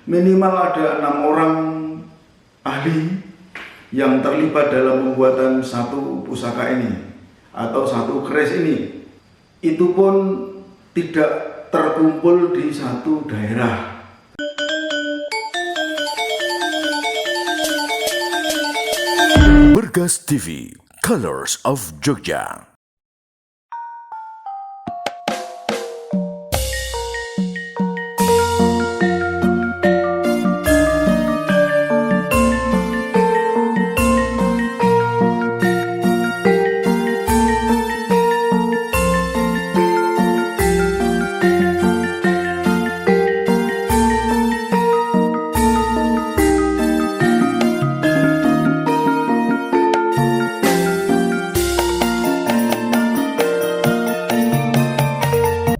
Minimal ada 6 orang ahli yang terlibat dalam pembuatan satu pusaka ini atau satu keris ini. Itu pun tidak terkumpul di satu daerah. Bergas TV, Colors of Jogja.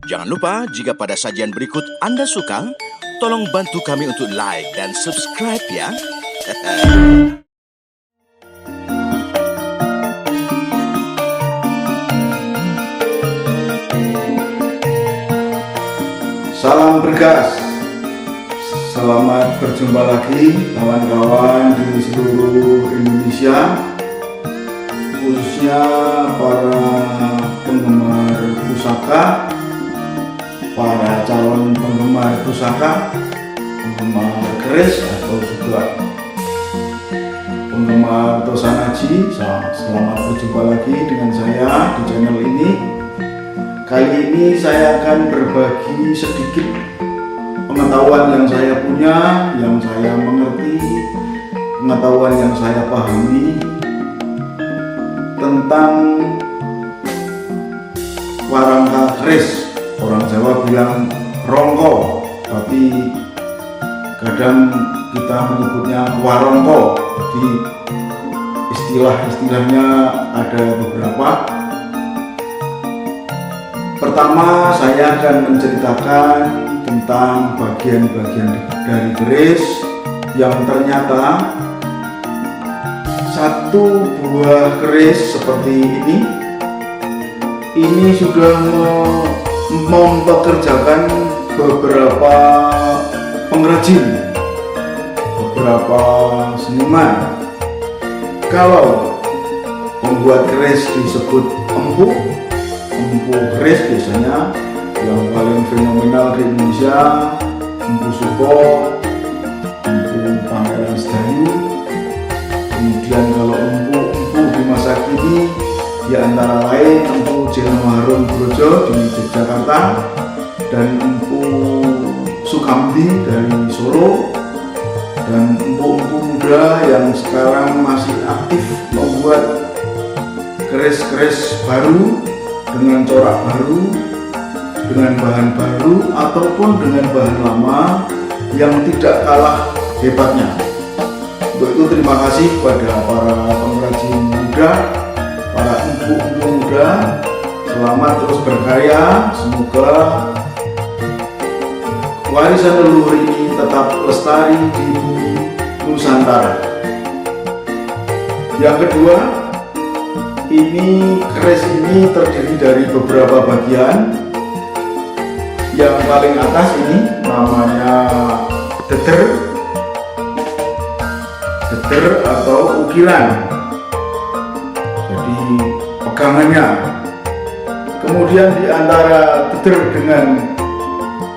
Jangan lupa jika pada sajian berikut Anda suka, tolong bantu kami untuk like dan subscribe ya. Salam bergas. Selamat berjumpa lagi kawan-kawan di seluruh Indonesia, khususnya para penggemar pusaka, para calon penggemar pusaka, penggemar keris atau juga penggemar Tosanaji. Selamat berjumpa lagi dengan saya di channel ini. Kali ini saya akan berbagi sedikit pengetahuan yang saya punya, yang saya mengerti, pengetahuan yang saya pahami tentang warangka keris. Orang Jawa bilang rongko, tapi kadang kita menyebutnya warongko. Jadi istilah-istilahnya ada beberapa. Pertama, saya akan menceritakan tentang bagian-bagian dari keris yang ternyata satu buah keris seperti ini sudah mempekerjakan beberapa pengrajin, beberapa seniman. Kalau membuat keris disebut empu keris, biasanya yang paling fenomenal di Indonesia empu Suko, empu Pangeran Sedayu. Kemudian kalau empu di masa kini di antara lain empu Jenderal Harun Brojo di Yogyakarta dan empu Sukamti dari Solo, dan empu-empu muda yang sekarang masih aktif membuat keris-keris baru dengan corak baru, dengan bahan baru ataupun dengan bahan lama yang tidak kalah hebatnya. Untuk itu terima kasih kepada para pengrajin muda, para empu-empu muda. Selamat terus berkarya. Semoga warisan leluhur ini tetap lestari di bumi Nusantara. Yang kedua, keris ini terdiri dari beberapa bagian. Yang paling atas ini namanya deder atau ukiran, jadi pegangannya. Kemudian di antara deder dengan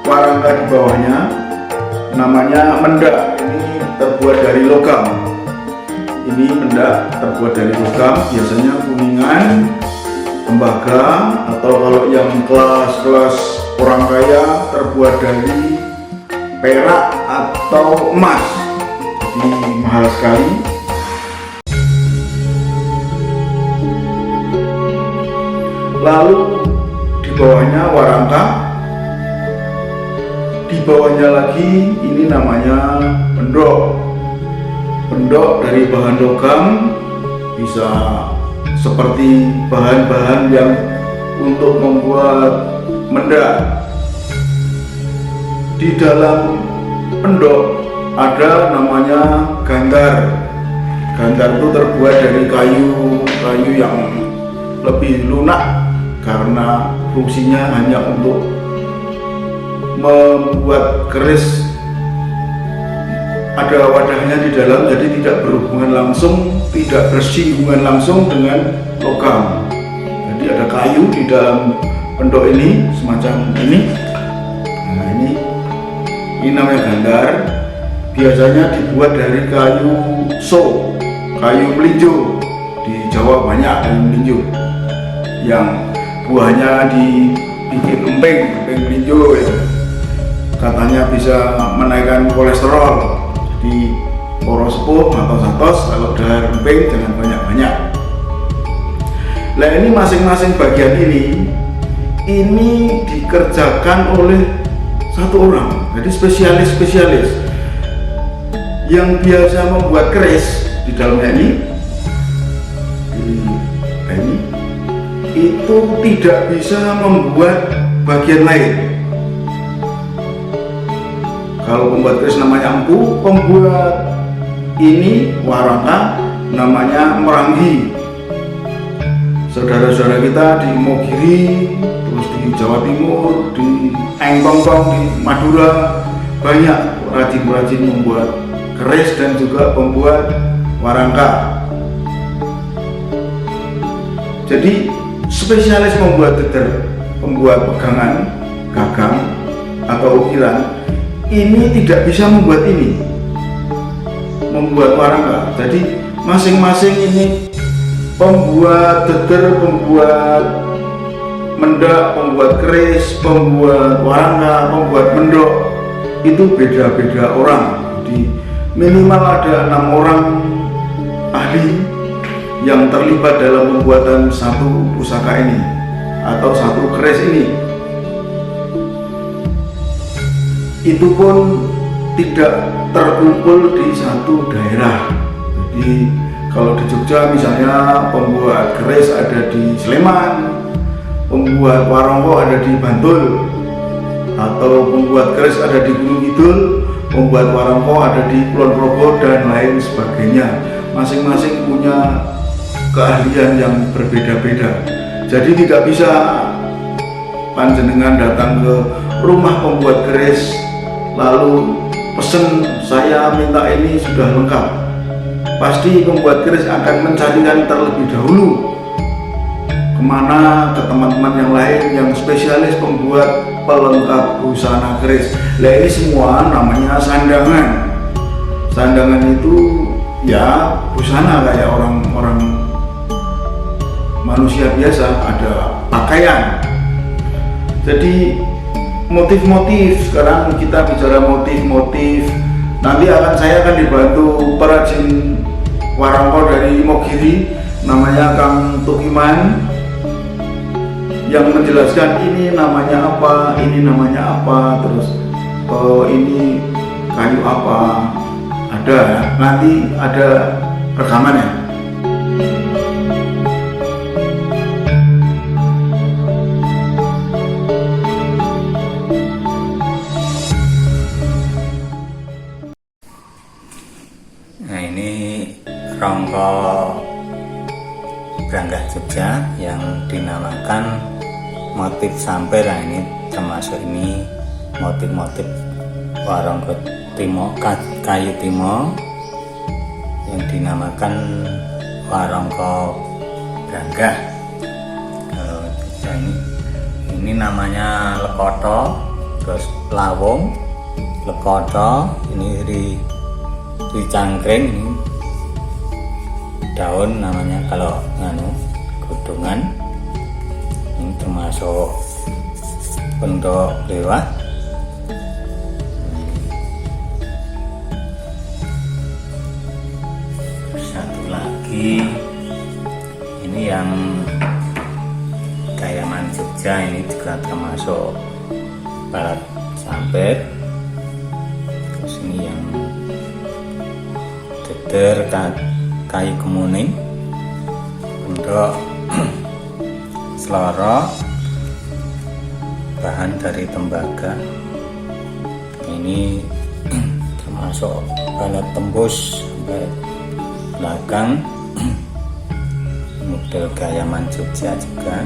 warangka di bawahnya namanya mendak. Ini terbuat dari logam. Ini mendak terbuat dari logam, biasanya kuningan, tembaga, atau kalau yang kelas-kelas orang kaya terbuat dari perak atau emas. Jadi mahal sekali. Lalu di bawahnya warangka, di bawahnya lagi ini namanya pendok. Pendok dari bahan logam, bisa seperti bahan-bahan yang untuk membuat mendak. Di dalam pendok ada namanya gantar. Gantar itu terbuat dari kayu yang lebih lunak karena fungsinya hanya untuk membuat keris ada wadahnya di dalam, jadi tidak berhubungan langsung, tidak bersinggungan langsung dengan logam. Jadi ada kayu di dalam pendok ini semacam ini. Nah, ini namanya gandar. Biasanya dibuat dari kayu kayu melinjo. Di Jawa banyak kayu melinjo yang buahnya dibikin emping melinjo ya. Katanya bisa menaikkan kolesterol. Jadi poro sepuh atau satos kalau dahar emping jangan banyak-banyak. Nah, ini masing-masing bagian ini dikerjakan oleh satu orang. Jadi spesialis yang biasa membuat keris di dalamnya ini itu tidak bisa membuat bagian lain. Kalau pembuat keris namanya empu, pembuat ini warangka namanya meranggi. Saudara-saudara kita di Mogiri, terus di Jawa Timur, di Engkongkong, di Madura banyak rajin-rajin membuat keris dan juga pembuat warangka. Jadi spesialis membuat deter, pembuat pegangan, gagang atau ukiran ini tidak bisa membuat membuat warangka. Jadi masing-masing ini pembuat deter, pembuat mendak, pembuat keris, pembuat warangka, pembuat mendok itu beda-beda orang. Jadi minimal ada 6 orang ahli yang terlibat dalam pembuatan satu pusaka ini atau satu keris ini. Itu pun tidak terkumpul di satu daerah. Jadi kalau di Jogja misalnya pembuat keris ada di Sleman, pembuat warangka ada di Bantul, atau pembuat keris ada di Gunung Kidul, pembuat warangka ada di Kulon Progo dan lain sebagainya. Masing-masing punya keahlian yang berbeda-beda. Jadi tidak bisa panjenengan datang ke rumah pembuat keris lalu pesen saya minta ini sudah lengkap. Pasti pembuat keris akan mencarikan terlebih dahulu kemana, ke teman-teman yang lain yang spesialis pembuat pelengkap busana keris. Nah, ini semua namanya sandangan. Sandangan itu ya busana kayak orang-orang manusia biasa, ada pakaian. Jadi motif-motif, sekarang kita bicara motif-motif. Nanti saya akan dibantu perajin warangka dari Mogiri namanya Kang Tukiman yang menjelaskan ini namanya apa, terus ini kayu apa, ada nanti ada rekamannya. Nah, ini rongko Branggah Jogja yang dinamakan motif samper. Nah, ini termasuk ini motif-motif warangka timo, kayu timo yang dinamakan warangka Branggah. Ini namanya lekoto, terus lawung, lekoto, ini di cangkring, ini daun namanya kalau godongan. Ini termasuk bentuk lewat. Satu lagi ini yang Gayaman Jogja, ini juga termasuk barat samper. Terus ini yang deter kayu kemuning untuk seloro, bahan dari tembaga. Ini termasuk balet tembus sampai belakang, model Gayaman Jogja juga.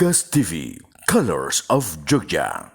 Bagas TV, Colors of Jogja.